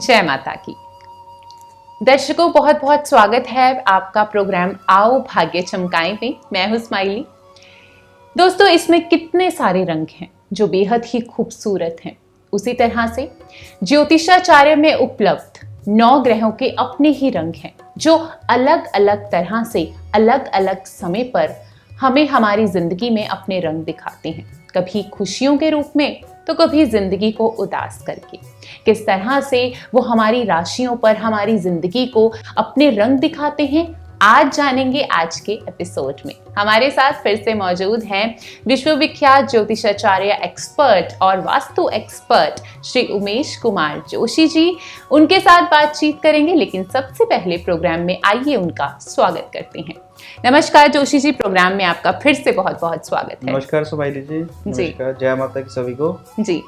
जय माता की। दर्शकों, बहुत बहुत स्वागत है आपका प्रोग्राम आओ भाग्य चमकाएं में। मैं हूं स्माइली। दोस्तों, इसमें कितने सारे रंग हैं जो बेहद ही खूबसूरत हैं। उसी तरह से ज्योतिषाचार्य में उपलब्ध 9 ग्रहों के अपने ही रंग हैं जो अलग अलग तरह से अलग अलग समय पर हमें हमारी जिंदगी में अपने रंग दिखाते हैं। कभी खुशियों के रूप में तो कभी जिंदगी को उदास करके। किस तरह से वो हमारी राशियों पर हमारी जिंदगी को अपने रंग दिखाते हैं, आज जानेंगे आज के एपिसोड में। हमारे साथ फिर से मौजूद हैं विश्वविख्यात ज्योतिषाचार्य एक्सपर्ट और वास्तु एक्सपर्ट श्री उमेश कुमार जोशी जी। उनके साथ बातचीत करेंगे, लेकिन सबसे पहले प्रोग्राम में आइए उनका स्वागत करते हैं। नमस्कार जोशी जी, प्रोग्राम में आपका फिर से बहुत बहुत स्वागत है। नमस्कार सुमाइली जी। नमस्कार, जय माता की सभी को जी।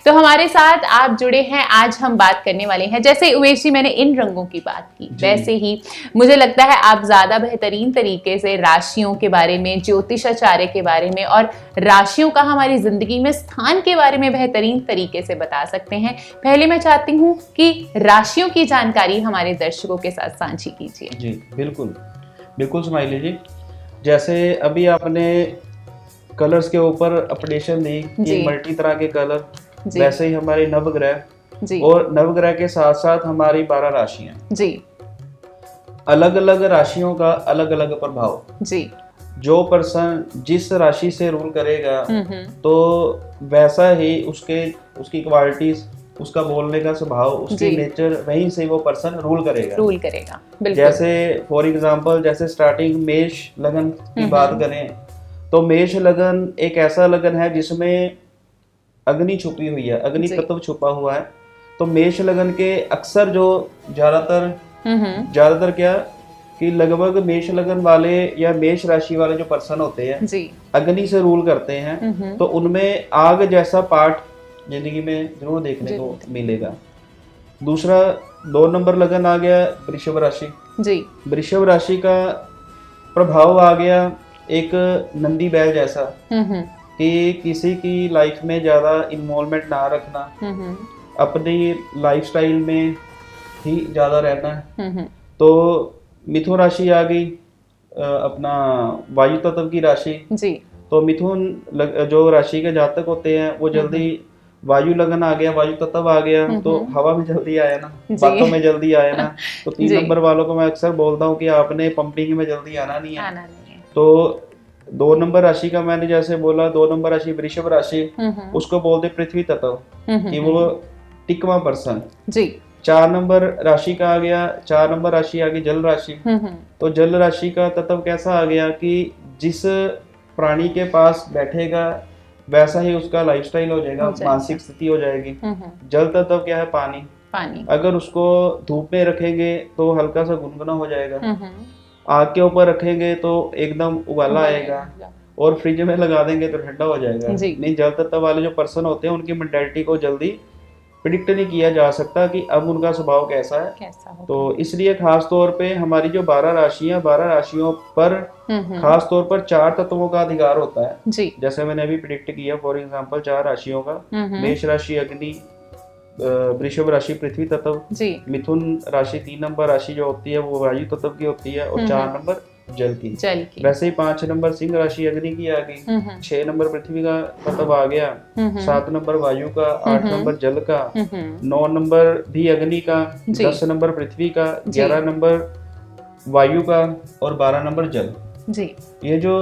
तो हमारे साथ आप जुड़े हैं, आज हम बात करने वाले हैं, जैसे उमेश जी मैंने इन रंगों की बात की, वैसे ही मुझे लगता है आप ज्यादा बेहतरीन तरीके से राशियों के बारे में, ज्योतिषाचार्य के बारे में और राशियों का हमारी जिंदगी में स्थान के बारे में बेहतरीन तरीके से बता सकते हैं। पहले मैं चाहती हूँ कि राशियों की जानकारी हमारे दर्शकों के साथ साझी कीजिए। जी बिल्कुल बिल्कुल सुमाइली जी। जैसे अभी आपने कलर्स के ऊपर अपडेशन दी कि मल्टी तरह के कलर, वैसे ही हमारे नवग्रह और नवग्रह के साथ साथ हमारी 12 राशियां जी, अलग अलग राशियों का अलग अलग प्रभाव जी। जो पर्सन जिस राशि से रूल करेगा तो वैसा ही उसकी क्वालिटीज, उसका बोलने का स्वभाव, उसकी नेचर, वहीं से वो पर्सन रूल करेगा। जैसे फॉर एग्जांपल, जैसे स्टार्टिंग मेष लगन की बात करें तो मेष लगन एक ऐसा लगन है जिसमें अग्नि छुपी हुई है, अग्नि तत्व छुपा हुआ है। तो मेष लगन के अक्सर जो ज्यादातर क्या कि लगभग मेष लगन वाले या मेष राशि वाले जो पर्सन होते हैं अग्नि से रूल करते हैं, तो उनमें आग जैसा पार्ट जिंदगी में जरूर देखने को मिलेगा। दूसरा 2 नंबर लगन आ गया वृषभ राशि जी। वृषभ राशि का प्रभाव आ गया एक नंदी बैल जैसा कि किसी की लाइफ में ज्यादा इन्वॉल्वमेंट ना रखना, अपनी लाइफस्टाइल में ही ज्यादा रहना। तो मिथुन राशि आ गई अपना वायु तत्व की राशि जी। तो मिथुन जो राशि के जातक होते हैं वो जल्दी, वायु लगन आ गया, वायु तत्व आ गया, तो हवा में जल्दी आया ना, बातों में जल्दी आया ना। तो 3 नंबर वालों को मैं अक्सर बोलता हूँ कि आपने पंपिंग में जल्दी आना नहीं है। तो 2 नंबर राशि का मैंने जैसे बोला, 2 नंबर राशि वृषभ राशि, उसको बोलते पृथ्वी तत्व कि वो टिकवा पर्सन जी। 4 नंबर राशि का आ गया, 4 नंबर राशि आ गई जल राशि। तो जल राशि का तत्व कैसा आ गया कि जिस प्राणी के पास बैठेगा वैसा ही उसका लाइफस्टाइल हो जाएगा, मानसिक स्थिति हो जाएगी। जल तत्व क्या है? पानी। अगर उसको धूप में रखेंगे तो हल्का सा गुनगुना हो जाएगा, आग के ऊपर रखेंगे तो एकदम उबाला आएगा, और फ्रिज में लगा देंगे तो ठंडा हो जाएगा। नहीं, जल तत्व वाले जो पर्सन होते हैं उनकी मेंटालिटी को जल्दी प्रिडिक्ट नहीं किया जा सकता कि अब उनका स्वभाव कैसा है। तो इसलिए खास तौर पे हमारी जो 12 राशियां, 12 राशियों पर खास तौर पर 4 तत्वों का अधिकार होता है जी। जैसे मैंने अभी प्रिडिक्ट किया, फॉर एग्जांपल 4 राशियों का, मेष राशि अग्नि, वृषभ राशि पृथ्वी तत्व, मिथुन राशि 3 नंबर राशि जो होती है वो वायु तत्व की होती है, और 4 नंबर जल की। वैसे ही 5 नंबर सिंह राशि अग्नि की आ गई, 6 नंबर पृथ्वी का तत्व आ गया, 7 नंबर वायु का, 8 नंबर जल का, 9 नंबर भी अग्नि का, 10 नंबर पृथ्वी का, 11 नंबर वायु का, और 12 नंबर जल जी। ये जो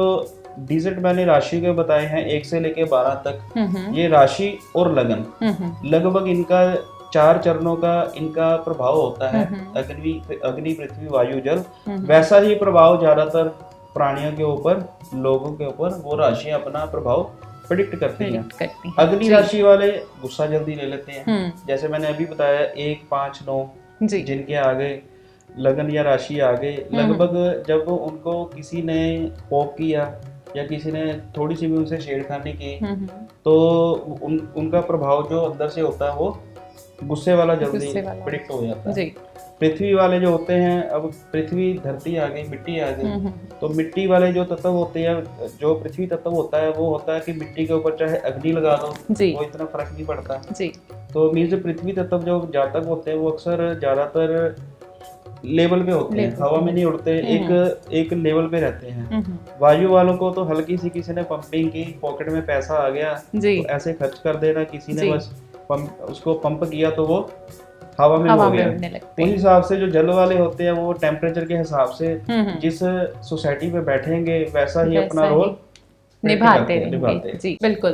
डिजिट मैंने राशि के बताए हैं 1 से लेके 12 तक, ये राशि और लगन लगभग इनका 4 चरणों का इनका प्रभाव होता है। अग्नि पृथ्वी वायु जल, वैसा ही प्रभाव ज्यादातर प्राणियों के ऊपर, लोगों के ऊपर वो राशियां अपना प्रभाव प्रेडिक्ट करती हैं। अग्नि राशि वाले गुस्सा जल्दी ले लेते हैं, जैसे मैंने अभी बताया 1, 5, 9 जिनके आगे लगन या राशि आ गए, लगभग जब उनको किसी ने पोक किया या किसी ने थोड़ी सी भी उनसे छेड़खानी की तो उनका प्रभाव जो अंदर से होता है वो गुस्से वाला जल्दी प्रेडिक्ट हो जाता है। पृथ्वी वाले जो होते हैं, अब पृथ्वी धरती आ गई, मिट्टी आ गई, तो मिट्टी वाले जो तत्व होते हैं, जो पृथ्वी तत्व होता है वो होता है कि मिट्टी के ऊपर चाहे अग्नि लगा दो वो इतना फर्क नहीं पड़ता जी। तो मीन्स पृथ्वी तत्व जो जातक होते हैं वो अक्सर ज्यादातर लेवल पे होते हैं, हवा में नहीं उड़ते, एक लेवल पे रहते हैं। वायु वालों को तो हल्की सी किसी ने पंपिंग की, पॉकेट में पैसा आ गया तो ऐसे खर्च कर देना, किसी ने बस उसको पंप किया तो वो हवा में हो गया। उस हिसाब से जो जल वाले होते हैं वो टेम्परेचर के हिसाब से जिस सोसाइटी में बैठेंगे वैसा ही अपना रोल निभाते रहेंगे। जी बिल्कुल।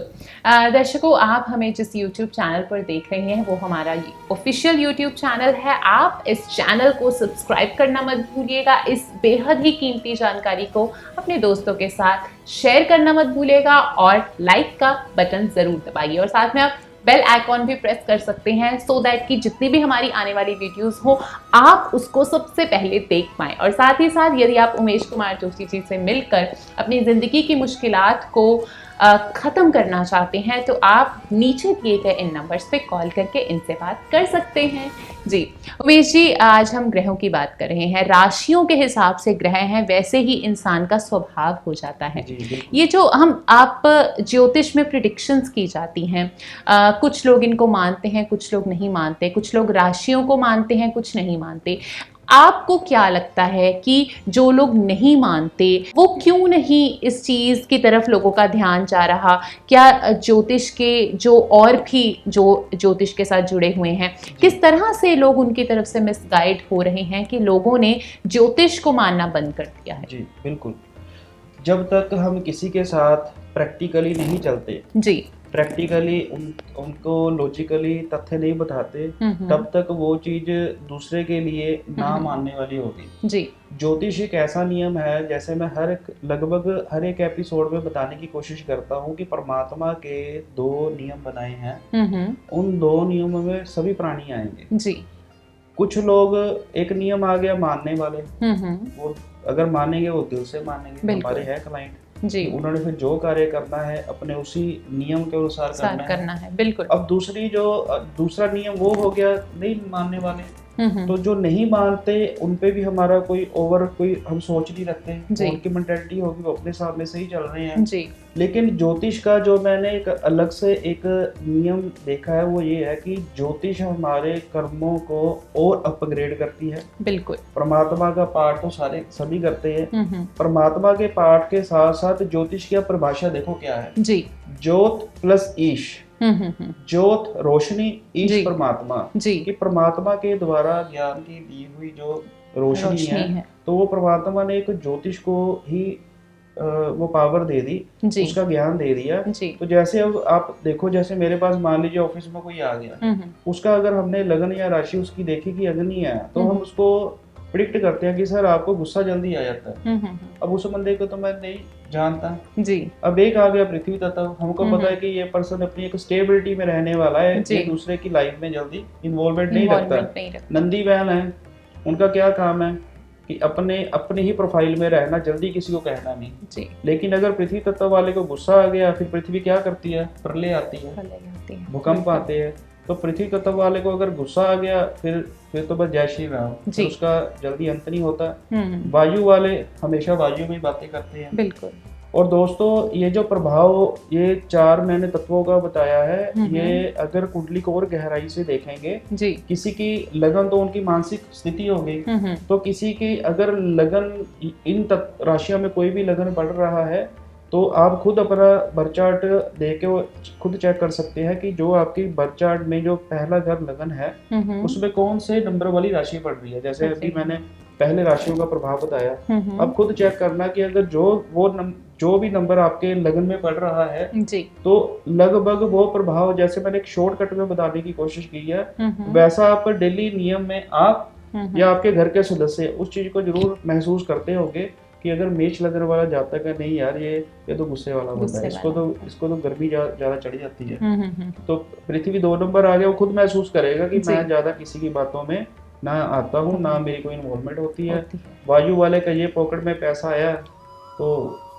दर्शकों, आप हमें जिस YouTube चैनल पर देख रहे हैं वो हमारा ऑफिशियल YouTube चैनल है। आप इस चैनल को सब्सक्राइब करना मत भूलिएगा। इस बेहद ही कीमती जानकारी को अपने दोस्तों के साथ शेयर करना मत भूलिएगा और लाइक का बटन जरूर दबाइए और साथ में आप बेल आइकॉन भी प्रेस कर सकते हैं सो दैट कि जितनी भी हमारी आने वाली वीडियोस हो आप उसको सबसे पहले देख पाएं। और साथ ही साथ यदि आप उमेश कुमार जोशी जी से मिलकर अपनी ज़िंदगी की मुश्किलात को ख़त्म करना चाहते हैं तो आप नीचे दिए गए इन नंबर्स पे कॉल करके इनसे बात कर सकते हैं। जी उमेश जी, आज हम ग्रहों की बात कर रहे हैं। राशियों के हिसाब से ग्रह हैं वैसे ही इंसान का स्वभाव हो जाता है। ये जो आप ज्योतिष में प्रिडिक्शंस की जाती हैं, कुछ लोग इनको मानते हैं, कुछ लोग नहीं मानते, कुछ लोग राशियों को मानते हैं, कुछ नहीं मानते। आपको क्या लगता है कि जो लोग नहीं मानते वो क्यों नहीं इस चीज़ की तरफ लोगों का ध्यान जा रहा? क्या ज्योतिष के जो और भी जो ज्योतिष के साथ जुड़े हुए हैं किस तरह से लोग उनकी तरफ से मिसगाइड हो रहे हैं कि लोगों ने ज्योतिष को मानना बंद कर दिया है? जी बिल्कुल। जब तक हम किसी के साथ प्रैक्टिकली नहीं चलते, जी प्रैक्टिकली उनको लॉजिकली तथ्य नहीं बताते, तब तक वो चीज दूसरे के लिए ना मानने वाली होगी। जी ज्योतिष एक ऐसा नियम है, जैसे मैं लगभग हर एक एपिसोड में बताने की कोशिश करता हूँ कि परमात्मा के 2 नियम बनाए हैं, उन 2 नियमों में सभी प्राणी आएंगे। जी कुछ लोग एक नियम आ गया मानने वाले, वो अगर मानेंगे वो दिल से मानेंगे। हमारे है क्लाइंट जी, उन्होंने फिर जो कार्य करना है अपने उसी नियम के अनुसार करना है। बिल्कुल। अब दूसरा नियम वो हो गया नहीं मानने वाले, तो जो नहीं मानते उन पे भी हमारा कोई हम सोच नहीं रखते, उनकी मेंटालिटी होगी वो अपने सामने से ही चल रहे हैं। जी लेकिन ज्योतिष का जो मैंने एक अलग से एक नियम देखा है वो ये है कि ज्योतिष हमारे कर्मों को और अपग्रेड करती है। बिल्कुल। परमात्मा का पाठ तो सभी करते हैं, परमात्मा के पाठ के साथ साथ ज्योतिष की परिभाषा देखो क्या है। जी ज्योत प्लस ईश, ज्योत रोशनी, ईश परमात्मा जी, कि परमात्मा के द्वारा ज्ञान की दी हुई जो रोशनी है तो वो परमात्मा ने एक ज्योतिष को ही वो पावर दे दी, उसका ज्ञान दे दिया। तो जैसे अब आप देखो, जैसे मेरे पास मान लीजिए ऑफिस में कोई आ गया, उसका अगर हमने लगन या राशि उसकी देखी कि अग्नि है तो हम उसको प्रिडिक्ट करते हैं कि सर आपको गुस्सा जल्दी आ जाता है। अब उस बंदे को तो मैं नहीं जानता जी। अब एक आ गया पृथ्वी तत्व, हमको पता है कि ये पर्सन अपनी एक स्टेबिलिटी में रहने वाला है, ये दूसरे की लाइफ में जल्दी इन्वॉल्वमेंट नहीं रखता। नंदी बहन है, उनका क्या काम है कि अपने ही प्रोफाइल में रहना, जल्दी किसी को कहना नहीं जी। लेकिन अगर पृथ्वी तत्व वाले को गुस्सा आ गया, फिर पृथ्वी क्या करती है? प्रलय आती है, भूकंप आते हैं। तो पृथ्वी तत्व वाले को अगर गुस्सा आ गया फिर तो बस जय श्री राम, तो उसका जल्दी अंत नहीं होता। वायु वाले हमेशा वायु में बातें करते हैं। बिल्कुल। और दोस्तों ये जो प्रभाव ये 4 मैंने तत्वों का बताया है, ये अगर कुंडली को और गहराई से देखेंगे जी, किसी की लगन तो उनकी मानसिक स्थिति होगी, तो किसी की अगर लगन इन राशियों में कोई भी लगन बढ़ रहा है तो आप खुद अपना बर्थ चार्ट देख के खुद चेक कर सकते हैं कि जो आपकी बर्थ चार्ट में जो पहला घर लगन है उसमें कौन से नंबर वाली राशि पड़ रही है। जैसे अभी मैंने पहले राशियों का प्रभाव बताया, अब खुद चेक करना कि अगर जो भी नंबर आपके लगन में पड़ रहा है जी, तो लगभग वो प्रभाव, जैसे मैंने एक शॉर्टकट में बताने की कोशिश की है, वैसा आप डेली नियम में आप या आपके घर के सदस्य उस चीज को जरूर महसूस करते होंगे कि अगर मेष लगन वाला जातक है, नहीं यार ये तो गुस्से वाला होता है, इसको तो गर्मी ज्यादा चढ़ जाती है। तो पृथ्वी 2 नंबर आ गया, वो खुद महसूस करेगा कि मैं ज्यादा किसी की बातों में ना आता हूँ, ना मेरी कोई इन्वॉल्वमेंट होती है। वायु वाले का ये पॉकेट में पैसा आया तो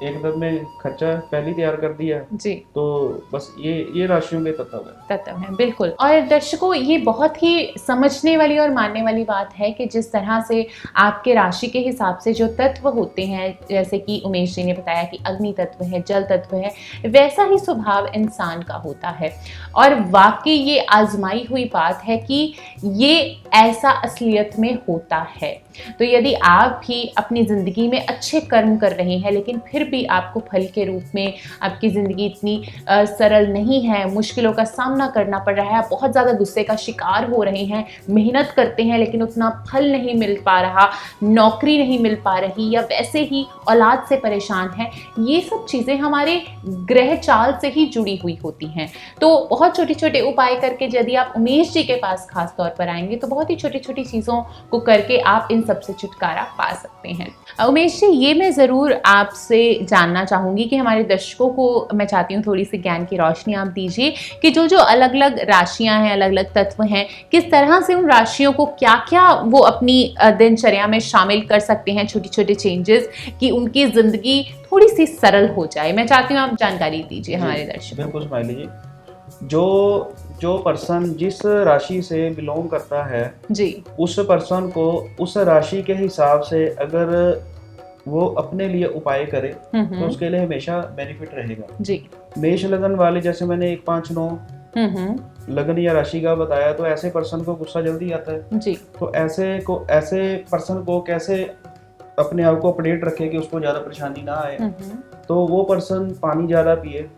एकदम में खर्चा पहले तैयार कर दिया जी, तो बस ये राशियों के तत्व है बिल्कुल। और दर्शकों, ये बहुत ही समझने वाली और मानने वाली बात है कि जिस तरह से आपके राशि के हिसाब से जो तत्व होते हैं, जैसे कि उमेश जी ने बताया कि अग्नि तत्व है, जल तत्व है, वैसा ही स्वभाव इंसान का होता है। और वाकई ये आजमाई हुई बात है कि ये ऐसा असलियत में होता है। तो यदि आप भी अपनी ज़िंदगी में अच्छे कर्म कर रहे हैं लेकिन फिर भी आपको फल के रूप में आपकी ज़िंदगी इतनी सरल नहीं है, मुश्किलों का सामना करना पड़ रहा है, आप बहुत ज़्यादा गुस्से का शिकार हो रहे हैं, मेहनत करते हैं लेकिन उतना फल नहीं मिल पा रहा, नौकरी नहीं मिल पा रही, या वैसे ही औलाद से परेशान है, ये सब चीज़ें हमारे ग्रह चाल से ही जुड़ी हुई होती हैं। तो बहुत छोटे छोटे उपाय करके यदि आप उमेश जी के पास खास तौर पर आएंगे तो बहुत ही छोटी छोटी चीज़ों को करके आप इन सबसे छुटकारा पा सकते हैं। उमेश जी, ये मैं ज़रूर आपसे जानना चाहूँगी कि हमारे दर्शकों को मैं चाहती हूँ थोड़ी सी ज्ञान की रोशनी आप दीजिए कि जो जो अलग अलग राशियाँ हैं, अलग अलग तत्व हैं, किस तरह से उन राशियों को क्या क्या वो अपनी दिनचर्या में शामिल कर सकते हैं, छोटी छोटी चेंजेस, कि उनकी ज़िंदगी थोड़ी सी सरल हो जाए। मैं चाहती हूँ आप जानकारी दीजिए हमारे दर्शकों। बिल्कुल स्माइली जी, जो पर्सन जिस राशि से बिलोंग करता है जी, उस पर्सन को उस राशि के हिसाब से अगर वो अपने लिए उपाय करे तो उसके लिए हमेशा बेनिफिट रहेगा जी। मेष लगन वाले, जैसे मैंने 1, 5, 9 लगन या राशि का बताया, तो ऐसे पर्सन को गुस्सा जल्दी आता है जी। तो ऐसे पर्सन को कैसे अपने आप को अपडेट रखे कि उसको ज्यादा परेशानी ना आए, तो वो पर्सन पानी ज्यादा पिए।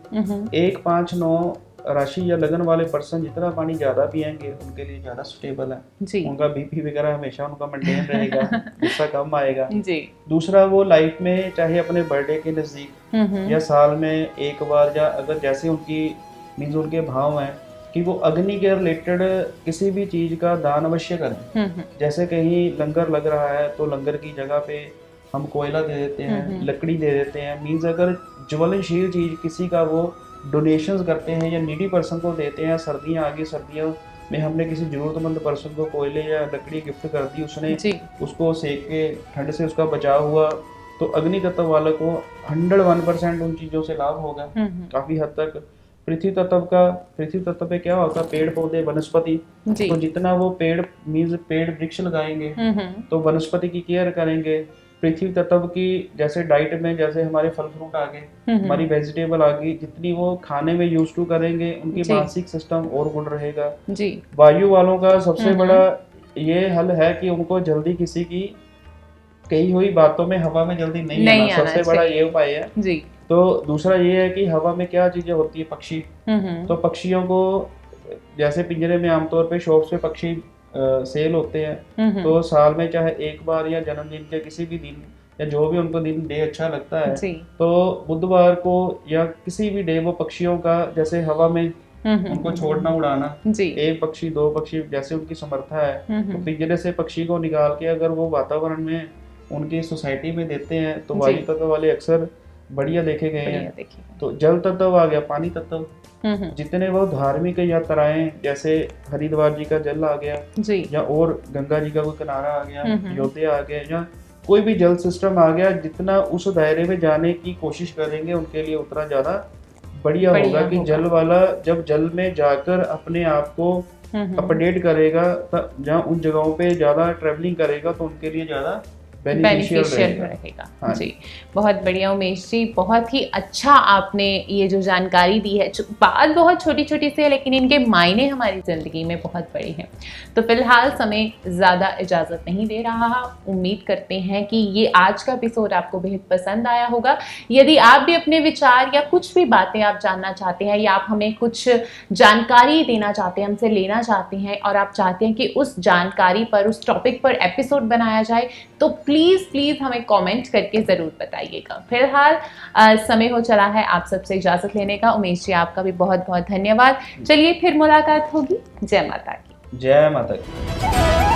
1, 5, 9 राशि या लगन वाले पर्सन जितना पानी ज्यादा पिएंगे उनके लिए ज्यादा सुटेबल है जी। उनका बीपी वगैरह हमेशा उनका मेंटेन रहेगा, गुस्सा कम आएगा जी। दूसरा, वो लाइफ में चाहे अपने बर्थडे के नजदीक या साल में एक बार, या अगर जैसे उनकी मीन्स उनके भाव हैं कि वो अग्नि के रिलेटेड किसी भी चीज का दान अवश्य करें। जैसे कहीं लंगर लग रहा है तो लंगर की जगह पे हम कोयला दे देते हैं, लकड़ी दे देते हैं। मीन्स अगर ज्वलनशील चीज किसी का वो डोनेशंस करते हैं या नीडी पर्सन को देते हैं। सर्दियाँ आ गई, सर्दियों में हमने किसी जरूरतमंद पर्सन को कोयले या लकड़ी गिफ्ट कर दी, उसने उसको सेक के ठंड से उसका बचाव हुआ, तो अग्नि तत्व वालों को 101% उन चीजों से लाभ होगा काफी हद तक। पृथ्वी तत्व पे क्या होता है, पेड़ पौधे वनस्पति, तो जितना वो पेड़ वृक्ष लगाएंगे तो वनस्पति की केयर करेंगे। पृथ्वी तत्व की जैसे डाइट में, जैसे हमारे फल फ्रूट आ गए, हमारी वेजिटेबल आ गई, जितनी वो खाने में यूज टू करेंगे उनकी मानसिक सिस्टम और गुड रहेगा जी। वायु वालों का सबसे बड़ा ये हल है कि उनको जल्दी किसी की कही हुई बातों में हवा में जल्दी नहीं आना, सबसे बड़ा ये उपाय है जी। तो दूसरा ये है कि हवा में क्या चीजें होती है, पक्षी, तो पक्षियों को जैसे पिंजरे में आमतौर पे शॉप्स पे पक्षी सेल होते हैं, तो साल में चाहे एक बार या जन्मदिन के किसी भी दिन या जो भी उनको दिन डे अच्छा लगता है तो बुधवार को या किसी भी डे वो पक्षियों का जैसे हवा में उनको छोड़ना, उड़ाना, 1 पक्षी 2 पक्षी जैसे उनकी समर्था है, तो पिंजरे से पक्षी को निकाल के अगर वो वातावरण में उनकी सोसाइटी में देते हैं तो वायु तत्व वाले अक्सर बढ़िया देखे गए हैं। तो जल तत्व आ गया, पानी तत्व, जितने वो धार्मिक यात्राएं जैसे हरिद्वार जी का जल आ गया जी, या और गंगा जी का कोई किनारा आ गया, अयोध्या आ गया, या कोई भी जल सिस्टम आ गया, जितना उस दायरे में जाने की कोशिश करेंगे उनके लिए उतना ज्यादा बढ़िया होगा कि जल वाला जब जल में जाकर अपने आप को अपडेट करेगा, जहाँ उन जगहों पे ज्यादा ट्रेवलिंग करेगा तो उनके लिए ज्यादा बेनिफिशियल रहेगा हाँ। जी, बहुत बढ़िया उमेश जी, बहुत ही अच्छा आपने ये जो जानकारी दी है। बात बहुत छोटी छोटी सी है लेकिन इनके मायने हमारी ज़िंदगी में बहुत बड़े हैं। तो फिलहाल समय ज़्यादा इजाज़त नहीं दे रहा, उम्मीद करते हैं कि ये आज का एपिसोड आपको बेहद पसंद आया होगा। यदि आप भी अपने विचार या कुछ भी बातें आप जानना चाहते हैं या आप हमें कुछ जानकारी देना चाहते हैं, हमसे लेना चाहते हैं और आप चाहते हैं कि उस जानकारी पर, उस टॉपिक पर एपिसोड बनाया जाए, तो प्लीज़ हमें कमेंट करके ज़रूर बताइएगा। फिलहाल समय हो चला है आप सबसे इजाज़त लेने का। उमेश जी, आपका भी बहुत बहुत धन्यवाद। चलिए फिर मुलाकात होगी। जय माता की। जय माता की।